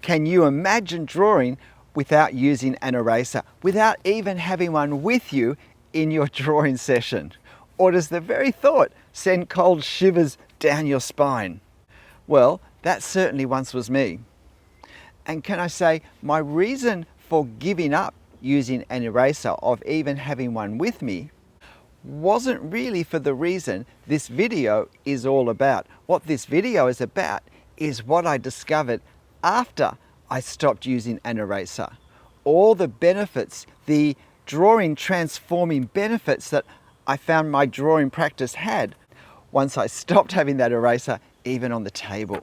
Can you imagine drawing without using an eraser, without even having one with you in your drawing session? Or does the very thought send cold shivers down your spine? Well, that certainly once was me. And can I say, my reason for giving up using an eraser, of even having one with me, wasn't really for the reason this video is all about. What this video is about is what I discovered after I stopped using an eraser. All the benefits, the drawing transforming benefits that I found my drawing practice had once I stopped having that eraser even on the table.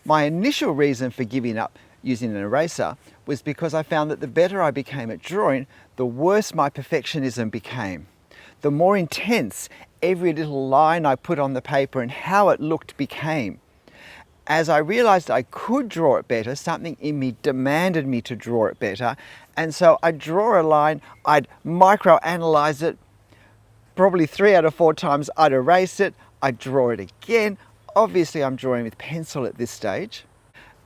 My initial reason for giving up using an eraser was because I found that the better I became at drawing, the worse my perfectionism became. The more intense every little line I put on the paper and how it looked became. As I realized I could draw it better, something in me demanded me to draw it better. And so I'd draw a line, I'd micro-analyze it, probably 3 out of 4 times I'd erase it, I'd draw it again. Obviously I'm drawing with pencil at this stage.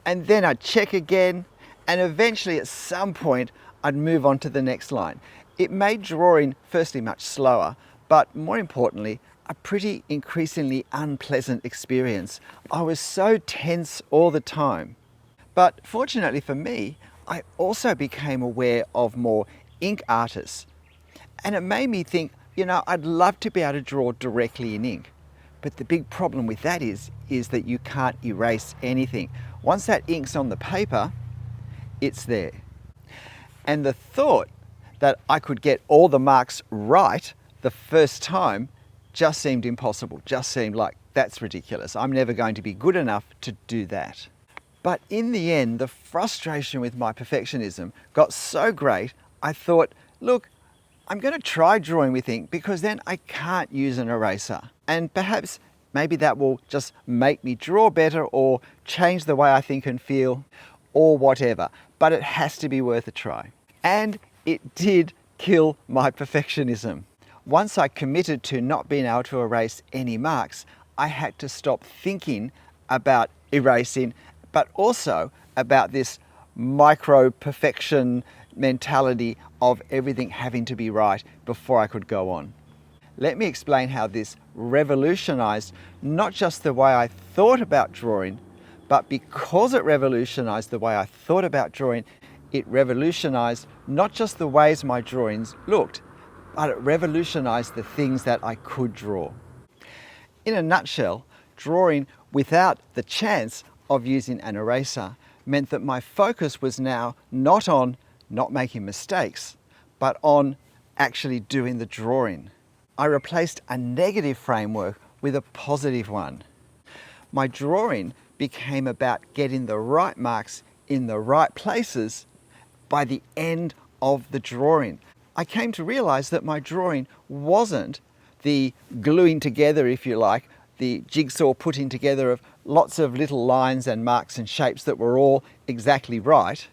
And then I'd check again, and eventually at some point I'd move on to the next line. It made drawing firstly much slower, but more importantly, a pretty increasingly unpleasant experience. I was so tense all the time. But fortunately for me, I also became aware of more ink artists. And it made me think, I'd love to be able to draw directly in ink. But the big problem with that is that you can't erase anything. Once that ink's on the paper, it's there. And the thought that I could get all the marks right the first time just seemed impossible, just seemed like that's ridiculous. I'm never going to be good enough to do that. But in the end, the frustration with my perfectionism got so great, I thought, look, I'm going to try drawing with ink because then I can't use an eraser. And perhaps maybe that will just make me draw better or change the way I think and feel or whatever. But it has to be worth a try. And it did kill my perfectionism. Once I committed to not being able to erase any marks, I had to stop thinking about erasing, but also about this micro-perfection mentality of everything having to be right before I could go on. Let me explain how this revolutionized not just the way I thought about drawing, but because it revolutionized the way I thought about drawing, it revolutionized not just the ways my drawings looked, but it revolutionized the things that I could draw. In a nutshell, drawing without the chance of using an eraser meant that my focus was now not on not making mistakes, but on actually doing the drawing. I replaced a negative framework with a positive one. My drawing became about getting the right marks in the right places by the end of the drawing. I came to realize that my drawing wasn't the gluing together, if you like, the jigsaw putting together of lots of little lines and marks and shapes that were all exactly right,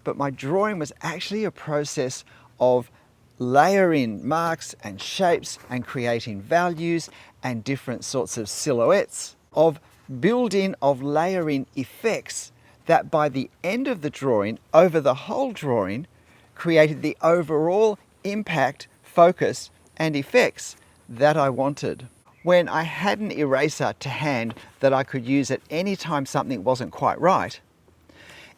but my drawing was actually a process of layering marks and shapes and creating values and different sorts of silhouettes, of building, of layering effects that by the end of the drawing, over the whole drawing, created the overall impact, focus and effects that I wanted. When I had an eraser to hand that I could use at any time something wasn't quite right,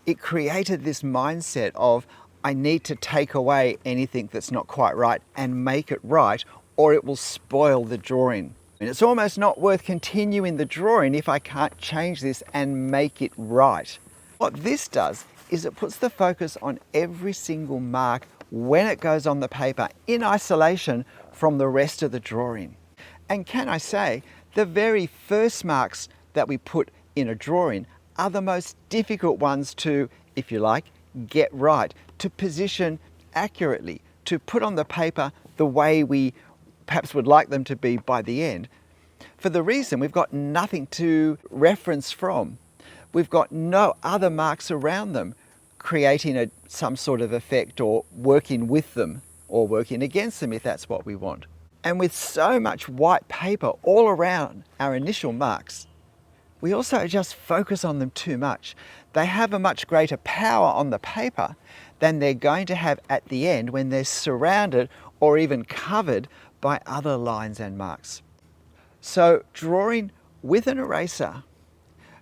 it created this mindset of I need to take away anything that's not quite right and make it right, or it will spoil the drawing. And it's almost not worth continuing the drawing if I can't change this and make it right. What this does is it puts the focus on every single mark when it goes on the paper in isolation from the rest of the drawing. And can I say, the very first marks that we put in a drawing are the most difficult ones to, if you like, get right, to position accurately, to put on the paper the way we perhaps would like them to be by the end. For the reason we've got nothing to reference from. We've got no other marks around them creating some sort of effect or working with them or working against them if that's what we want. And with so much white paper all around our initial marks, we also just focus on them too much. they have a much greater power on the paper than they're going to have at the end when they're surrounded or even covered by other lines and marks. So drawing with an eraser,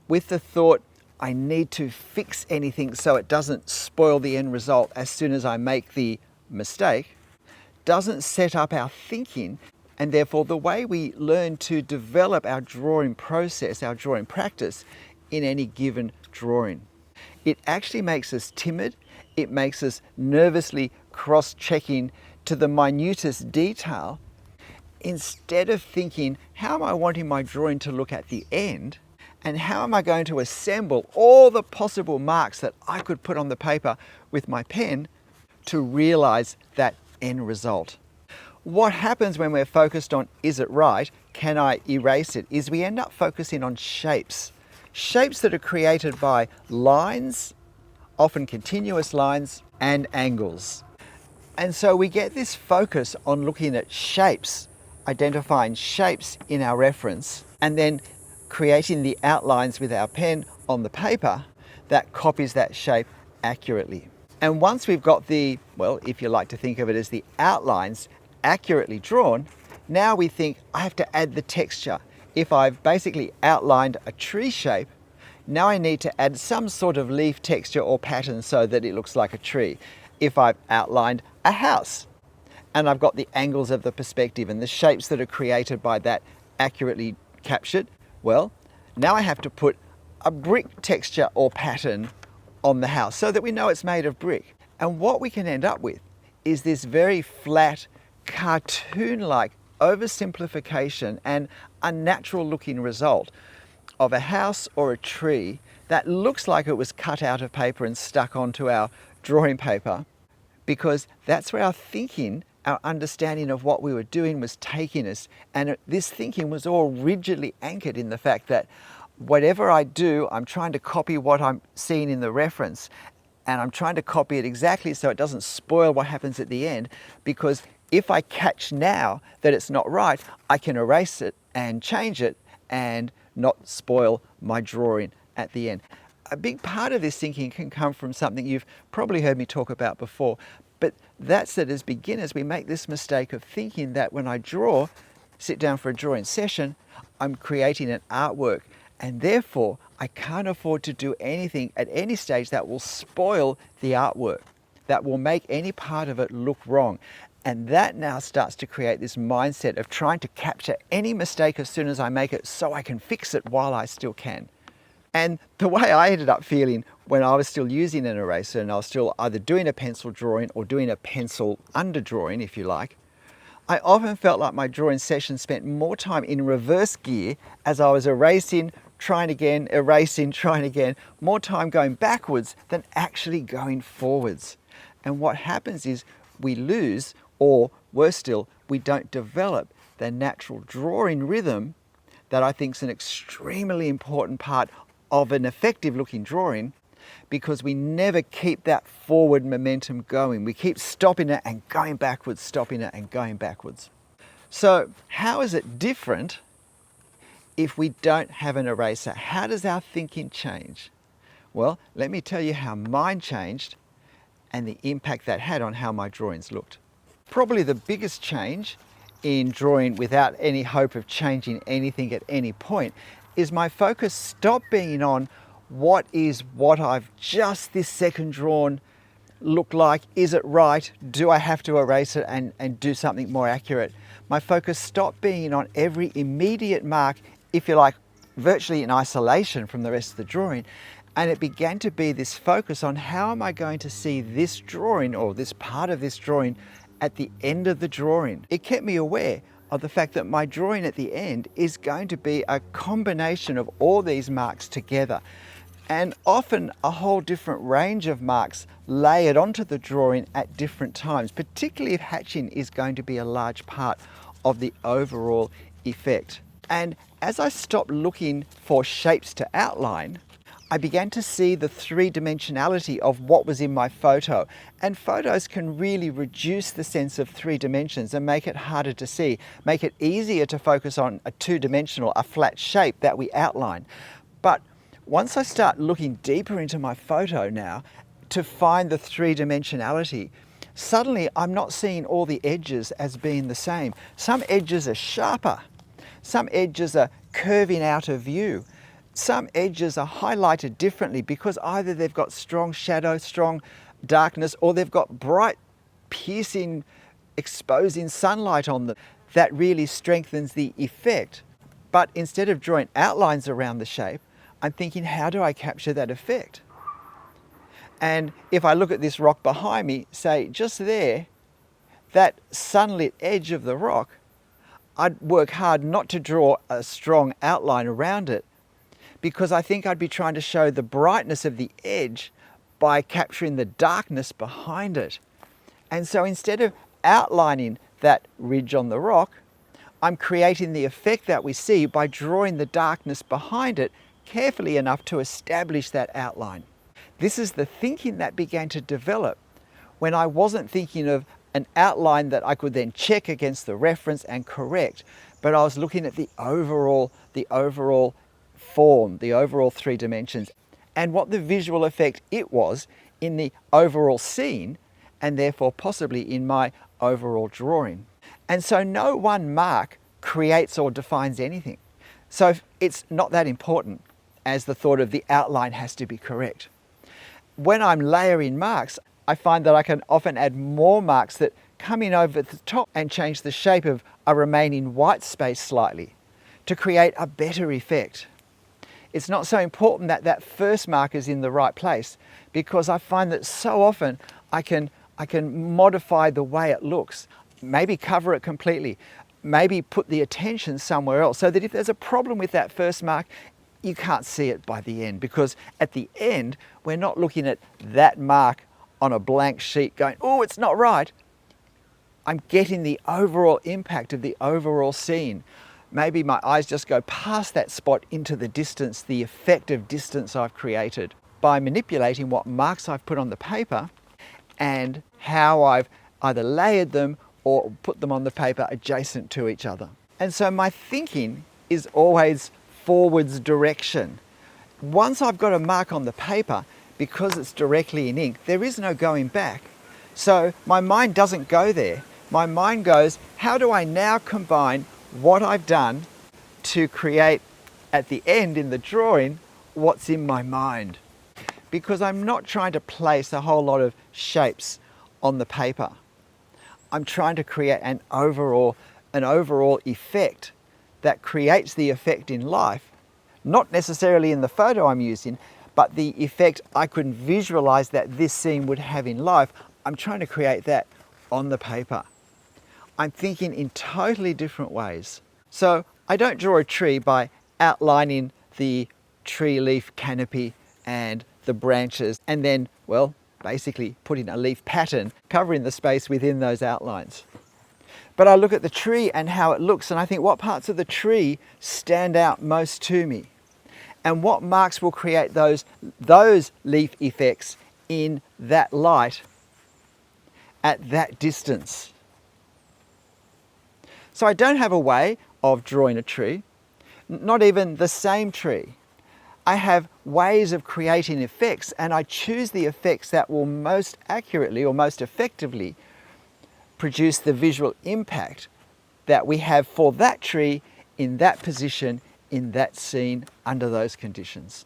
with the thought, I need to fix anything so it doesn't spoil the end result as soon as I make the mistake, doesn't set up our thinking, and therefore the way we learn to develop our drawing process, our drawing practice in any given drawing. It actually makes us timid. It makes us nervously cross-checking to the minutest detail, instead of thinking, how am I wanting my drawing to look at the end? And how am I going to assemble all the possible marks that I could put on the paper with my pen to realize that end result? What happens when we're focused on, is it right? Can I erase it? Is we end up focusing on shapes. Shapes that are created by lines, often continuous lines, and angles. And so we get this focus on looking at shapes, identifying shapes in our reference, and then creating the outlines with our pen on the paper that copies that shape accurately. And once we've got the, well, if you like to think of it as the outlines accurately drawn, now we think, I have to add the texture. If I've basically outlined a tree shape, now I need to add some sort of leaf texture or pattern so that it looks like a tree. If I've outlined a house and I've got the angles of the perspective and the shapes that are created by that accurately captured, well, now I have to put a brick texture or pattern on the house so that we know it's made of brick. And what we can end up with is this very flat, cartoon-like oversimplification and unnatural looking result of a house or a tree that looks like it was cut out of paper and stuck onto our drawing paper, because that's where our thinking, our understanding of what we were doing was taking us. And this thinking was all rigidly anchored in the fact that whatever I do, I'm trying to copy what I'm seeing in the reference, and I'm trying to copy it exactly so it doesn't spoil what happens at the end, because if I catch now that it's not right, I can erase it and change it and not spoil my drawing at the end. A big part of this thinking can come from something you've probably heard me talk about before, but that's that as beginners we make this mistake of thinking that when I draw, sit down for a drawing session, I'm creating an artwork, and therefore I can't afford to do anything at any stage that will spoil the artwork, that will make any part of it look wrong. And that now starts to create this mindset of trying to capture any mistake as soon as I make it so I can fix it while I still can. And the way I ended up feeling when I was still using an eraser and I was still either doing a pencil drawing or doing a pencil underdrawing, if you like, I often felt like my drawing session spent more time in reverse gear as I was erasing, trying again, erasing, trying again, more time going backwards than actually going forwards. And what happens is we lose, or worse still, we don't develop the natural drawing rhythm that I think is an extremely important part of an effective looking drawing, because we never keep that forward momentum going. We keep stopping it and going backwards, stopping it and going backwards. So how is it different if we don't have an eraser? How does our thinking change? Well, let me tell you how mine changed and the impact that had on how my drawings looked. Probably the biggest change in drawing without any hope of changing anything at any point is my focus stopped being on what I've just this second drawn look like. Is it right? Do I have to erase it and do something more accurate? My focus stopped being on every immediate mark, if you like, virtually in isolation from the rest of the drawing. And it began to be this focus on how am I going to see this drawing or this part of this drawing at the end of the drawing. It kept me aware of the fact that my drawing at the end is going to be a combination of all these marks together, and often a whole different range of marks layered onto the drawing at different times, particularly if hatching is going to be a large part of the overall effect. And as I stopped looking for shapes to outline, I began to see the three-dimensionality of what was in my photo. And photos can really reduce the sense of three dimensions and make it harder to see, make it easier to focus on a two-dimensional, a flat shape that we outline. But once I start looking deeper into my photo now to find the three-dimensionality, suddenly I'm not seeing all the edges as being the same. Some edges are sharper. Some edges are curving out of view. Some edges are highlighted differently because either they've got strong shadow, strong darkness, or they've got bright, piercing, exposing sunlight on them. That really strengthens the effect. But instead of drawing outlines around the shape, I'm thinking, how do I capture that effect? And if I look at this rock behind me, say just there, that sunlit edge of the rock, I'd work hard not to draw a strong outline around it, because I think I'd be trying to show the brightness of the edge by capturing the darkness behind it. And so instead of outlining that ridge on the rock, I'm creating the effect that we see by drawing the darkness behind it carefully enough to establish that outline. This is the thinking that began to develop when I wasn't thinking of an outline that I could then check against the reference and correct, but I was looking at the overall form, the overall three dimensions, and what the visual effect it was in the overall scene, and therefore possibly in my overall drawing. And so no one mark creates or defines anything. So it's not that important as the thought of the outline has to be correct. When I'm layering marks, I find that I can often add more marks that come in over the top and change the shape of a remaining white space slightly to create a better effect. It's not so important that that first mark is in the right place, because I find that so often I can modify the way it looks, maybe cover it completely, maybe put the attention somewhere else, so that if there's a problem with that first mark, you can't see it by the end, because at the end, we're not looking at that mark on a blank sheet going, oh, it's not right. I'm getting the overall impact of the overall scene. Maybe my eyes just go past that spot into the distance, the effect of distance I've created by manipulating what marks I've put on the paper and how I've either layered them or put them on the paper adjacent to each other. And so my thinking is always forwards direction. Once I've got a mark on the paper, because it's directly in ink, there is no going back. So my mind doesn't go there. My mind goes, how do I now combine what I've done to create at the end in the drawing what's in my mind? Because I'm not trying to place a whole lot of shapes on the paper. I'm trying to create an overall effect that creates the effect in life, not necessarily in the photo I'm using, but the effect I could visualize that this scene would have in life. I'm trying to create that on the paper. I'm thinking in totally different ways. So I don't draw a tree by outlining the tree leaf canopy and the branches and then, well, basically putting a leaf pattern covering the space within those outlines. But I look at the tree and how it looks, and I think, what parts of the tree stand out most to me? And what marks will create those leaf effects in that light at that distance? So I don't have a way of drawing a tree, not even the same tree. I have ways of creating effects, and I choose the effects that will most accurately or most effectively produce the visual impact that we have for that tree in that position, in that scene, under those conditions.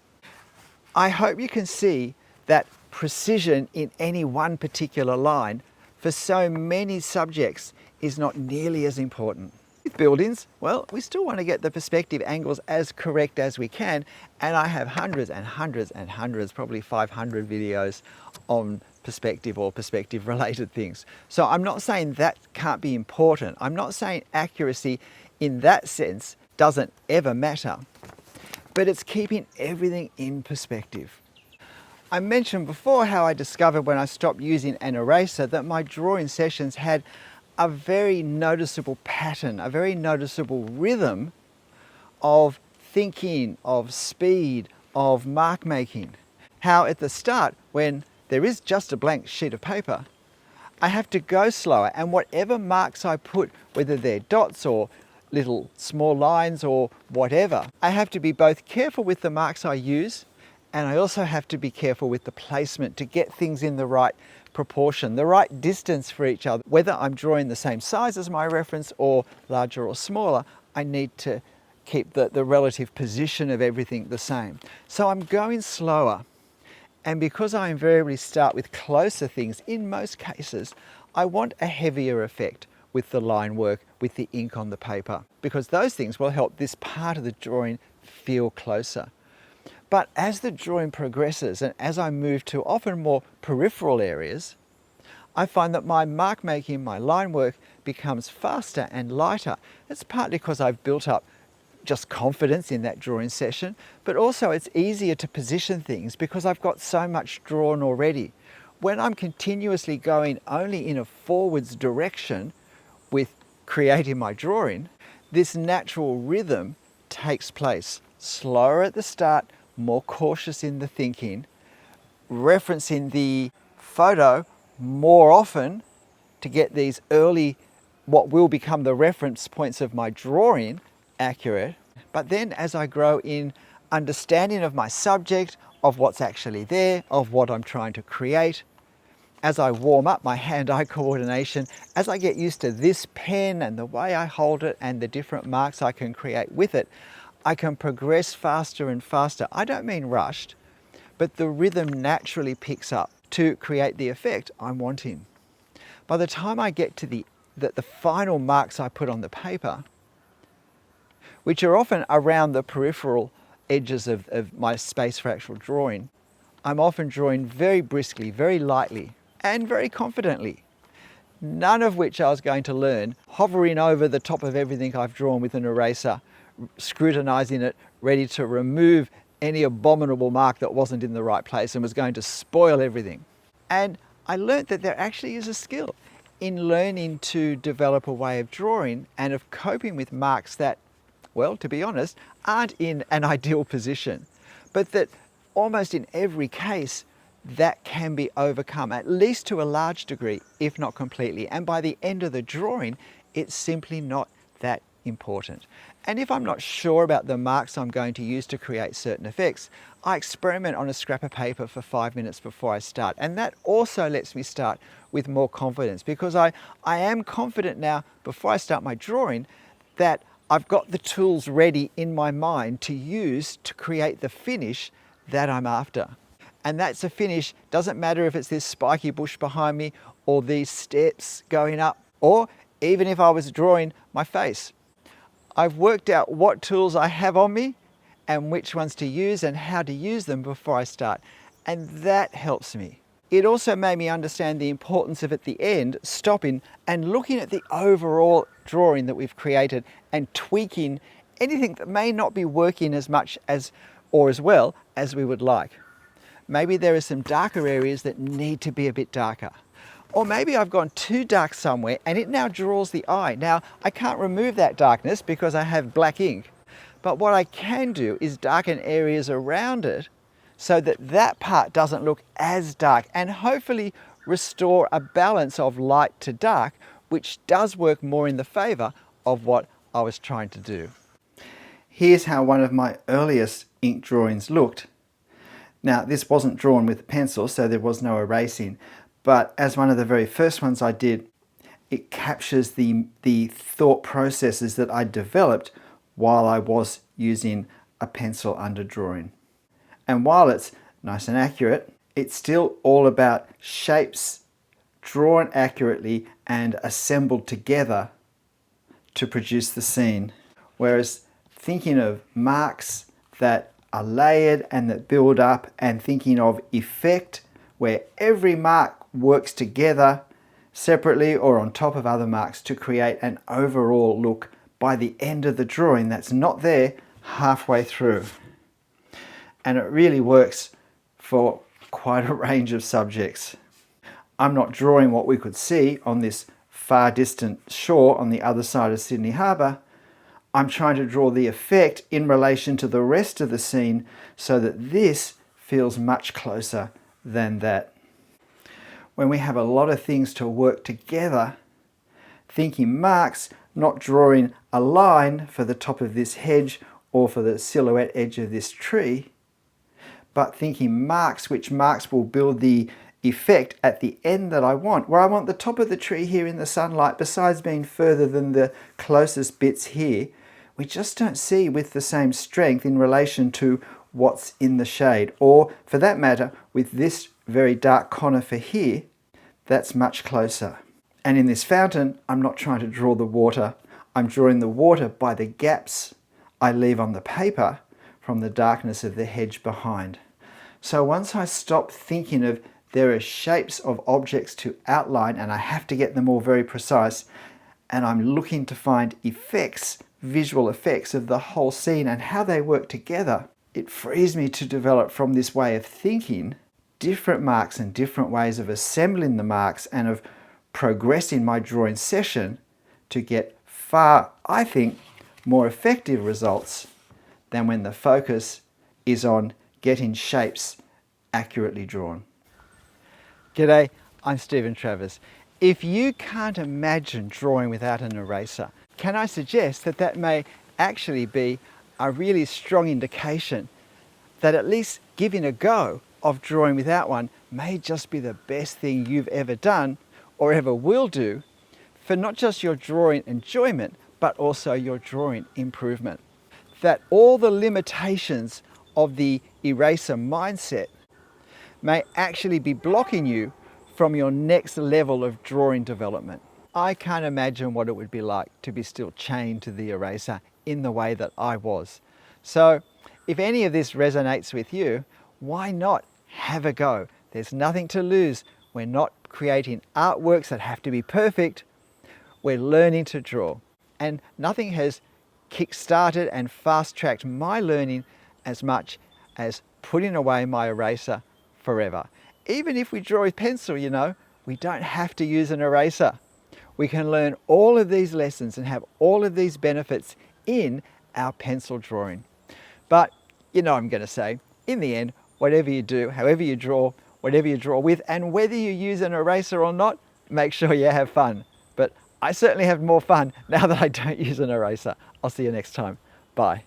I hope you can see that precision in any one particular line for so many subjects is not nearly as important. With buildings, well, we still want to get the perspective angles as correct as we can, and I have hundreds and hundreds and hundreds, probably 500 videos on perspective or perspective related things. So I'm not saying that can't be important. I'm not saying accuracy in that sense doesn't ever matter, but it's keeping everything in perspective. I mentioned before how I discovered when I stopped using an eraser that my drawing sessions had a very noticeable pattern, a very noticeable rhythm of thinking, of speed, of mark making. How at the start, when there is just a blank sheet of paper, I have to go slower, and whatever marks I put, whether they're dots or little small lines or whatever, I have to be both careful with the marks I use, And I also have to be careful with the placement to get things in the right proportion, the right distance for each other. Whether I'm drawing the same size as my reference or larger or smaller, I need to keep the relative position of everything the same. So I'm going slower. And because I invariably start with closer things, in most cases, I want a heavier effect with the line work, with the ink on the paper, because those things will help this part of the drawing feel closer. But as the drawing progresses and as I move to often more peripheral areas, I find that my mark making, my line work becomes faster and lighter. It's partly because I've built up just confidence in that drawing session, but also it's easier to position things because I've got so much drawn already. When I'm continuously going only in a forwards direction with creating my drawing, this natural rhythm takes place. Slower at the start, more cautious in the thinking, referencing the photo more often to get these early, what will become the reference points of my drawing, accurate. But then as I grow in understanding of my subject, of what's actually there, of what I'm trying to create, as I warm up my hand-eye coordination, as I get used to this pen and the way I hold it and the different marks I can create with it, I can progress faster and faster. I don't mean rushed, but the rhythm naturally picks up to create the effect I'm wanting. By the time I get to the final marks I put on the paper, which are often around the peripheral edges of my space for actual drawing, I'm often drawing very briskly, very lightly, and very confidently. None of which I was going to learn hovering over the top of everything I've drawn with an eraser, scrutinizing it, ready to remove any abominable mark that wasn't in the right place and was going to spoil everything. And I learned that there actually is a skill in learning to develop a way of drawing and of coping with marks that, well, to be honest, aren't in an ideal position, but that almost in every case that can be overcome, at least to a large degree, if not completely. And by the end of the drawing, it's simply not that important. And if I'm not sure about the marks I'm going to use to create certain effects, I experiment on a scrap of paper for 5 minutes before I start. And that also lets me start with more confidence, because I am confident now before I start my drawing that I've got the tools ready in my mind to use to create the finish that I'm after. And that's a finish, doesn't matter if it's this spiky bush behind me or these steps going up, or even if I was drawing my face. I've worked out what tools I have on me and which ones to use and how to use them before I start. And that helps me. It also made me understand the importance of, at the end, stopping and looking at the overall drawing that we've created and tweaking anything that may not be working as much as or as well as we would like. Maybe there are some darker areas that need to be a bit darker. Or maybe I've gone too dark somewhere and it now draws the eye. Now, I can't remove that darkness because I have black ink. But what I can do is darken areas around it so that that part doesn't look as dark, and hopefully restore a balance of light to dark, which does work more in the favor of what I was trying to do. Here's how one of my earliest ink drawings looked. Now, this wasn't drawn with a pencil, so there was no erasing, but as one of the very first ones I did, it captures the thought processes that I developed while I was using a pencil under drawing. And while it's nice and accurate, it's still all about shapes drawn accurately and assembled together to produce the scene. Whereas thinking of marks that are layered and that build up, and thinking of effect where every mark works together separately or on top of other marks to create an overall look by the end of the drawing that's not there halfway through. And it really works for quite a range of subjects. I'm not drawing what we could see on this far distant shore on the other side of Sydney Harbour. I'm trying to draw the effect in relation to the rest of the scene so that this feels much closer than that. When we have a lot of things to work together, thinking marks, not drawing a line for the top of this hedge or for the silhouette edge of this tree, but thinking marks, which marks will build the effect at the end that I want, where I want the top of the tree here in the sunlight, besides being further than the closest bits here, we just don't see with the same strength in relation to what's in the shade. Or for that matter, with this very dark conifer here, that's much closer. And in this fountain, I'm not trying to draw the water. I'm drawing the water by the gaps I leave on the paper from the darkness of the hedge behind. So once I stop thinking of there are shapes of objects to outline and I have to get them all very precise, and I'm looking to find effects, visual effects of the whole scene and how they work together, it frees me to develop from this way of thinking different marks and different ways of assembling the marks and of progressing my drawing session to get far, I think, more effective results than when the focus is on getting shapes accurately drawn. G'day, I'm Stephen Travers. If you can't imagine drawing without an eraser, can I suggest that that may actually be a really strong indication that at least giving a go of drawing without one may just be the best thing you've ever done or ever will do for not just your drawing enjoyment, but also your drawing improvement. That all the limitations of the eraser mindset may actually be blocking you from your next level of drawing development. I can't imagine what it would be like to be still chained to the eraser in the way that I was. So if any of this resonates with you, why not have a go? There's nothing to lose. We're not creating artworks that have to be perfect. We're learning to draw. And nothing has kick-started and fast-tracked my learning as much as putting away my eraser forever. Even if we draw with pencil, you know, we don't have to use an eraser. We can learn all of these lessons and have all of these benefits in our pencil drawing. But you know I'm going to say, in the end, whatever you do, however you draw, whatever you draw with, and whether you use an eraser or not, make sure you have fun. But I certainly have more fun now that I don't use an eraser. I'll see you next time. Bye.